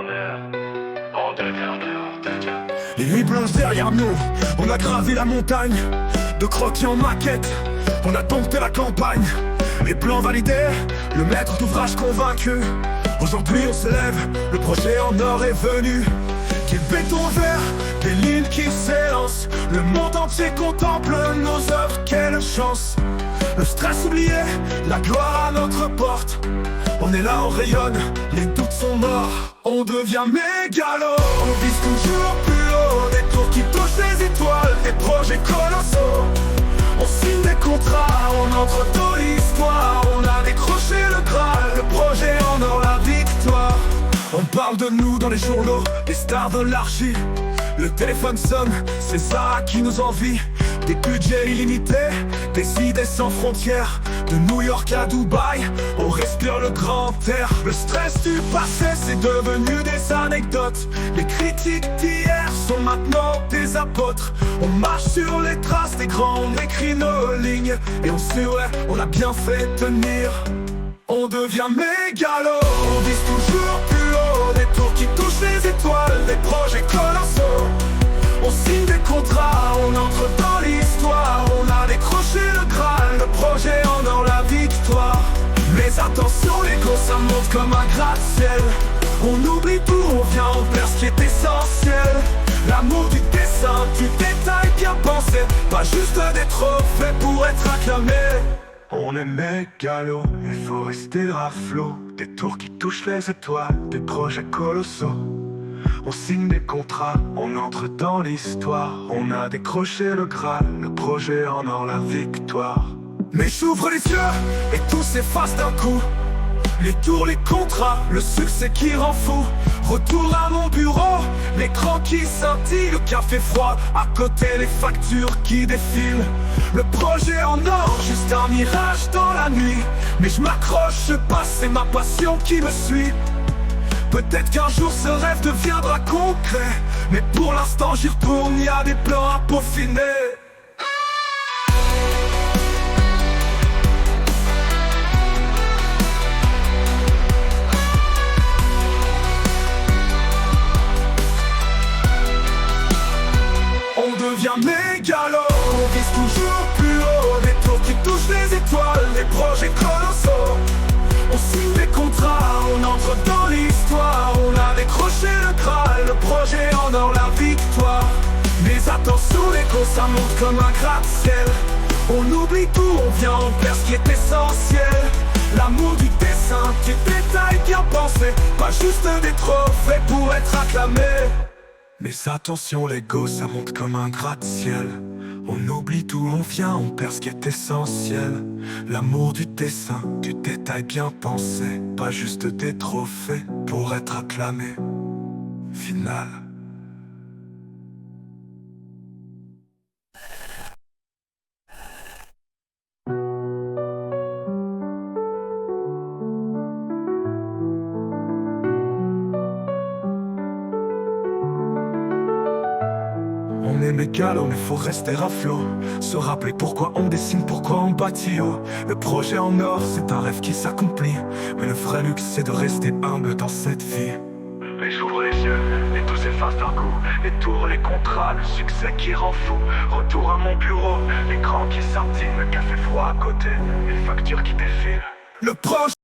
honneur, on devient dehors. Les nuits blanches derrière nous, on a gravé la montagne de croquis en maquette, on a dompté la campagne. Les plans validés, le maître d'ouvrage convaincu. Aujourd'hui on se lève, le projet en or est venu. Qu'il béton vert, des lignes qui s'élancent, le monde entier contemple nos œuvres, quelle chance. Le stress oublié, la gloire à notre porte. On est là, on rayonne, les doutes sont morts. On devient mégalo, on vise toujours plus haut. Des tours qui touchent les étoiles, des projets colossaux. On signe des contrats, on entre dans l'histoire. On a décroché le Graal, le projet en or, la victoire. On parle de nous dans les journaux, des stars de l'archi. Le téléphone sonne, c'est ça qui nous envie. Des budgets illimités, des idées sans frontières. De New York à Dubaï, on respire le grand air. Le stress du passé, c'est devenu des anecdotes. Les critiques d'hier sont maintenant des apôtres. On marche sur les traces des grands, on écrit nos lignes. Et on surveille, on a bien fait tenir. On devient mégalo, on vise toujours plus haut. Des tours qui touchent les étoiles, des projets colossaux. On signe des contrats, on entre dans l'histoire. On a décroché le Graal, le projet en or, la victoire. Mais attention, l'ego ça monte comme un gratte-ciel. On oublie tout, on vient, on perd ce qui est essentiel. L'amour du dessin, du détail bien pensé. Pas juste des trophées pour être acclamé. On est mégalo, il faut rester à flot. Des tours qui touchent les étoiles, des projets colossaux. On signe des contrats, on entre dans l'histoire. On a décroché le Graal, le projet en or, la victoire. Mais j'ouvre les yeux et tout s'efface d'un coup. Les tours, les contrats, le succès qui rend fou. Retour à mon bureau, l'écran qui scintille. Le café froid, à côté les factures qui défilent. Le projet en or, juste un mirage dans la nuit. Mais je m'accroche, je passe, c'est ma passion qui me suit. Peut-être qu'un jour ce rêve deviendra concret. Mais pour l'instant j'y retourne, y a des plans à peaufiner. On devient mégalo, on vise toujours plus haut. Des tours qui touchent les étoiles, des projets colossaux. On signe des contrats, on entre dans l'histoire. On a décroché le Graal, le projet en or, la victoire. Mais attention, l'ego ça monte comme un gratte-ciel. On oublie tout, on vient, on perd ce qui est essentiel. L'amour du dessin, du détail bien pensé. Pas juste des trophées pour être acclamé. Mais attention, l'ego ça monte comme un gratte-ciel. On oublie tout, on vient, on perd ce qui est essentiel. L'amour du dessin, du détail bien pensé. Pas juste des trophées pour être acclamé. Final. On est mégalo, mais faut rester à flot. Se rappeler pourquoi on dessine, pourquoi on bâtit haut. Le projet en or, c'est un rêve qui s'accomplit. Mais le vrai luxe, c'est de rester humble dans cette vie. Mais j'ouvre les yeux, et tout s'efface d'un coup. Les tours, les contrats, le succès qui rend fou. Retour à mon bureau, l'écran qui scintille. Le café froid à côté, les factures qui défilent. Le projet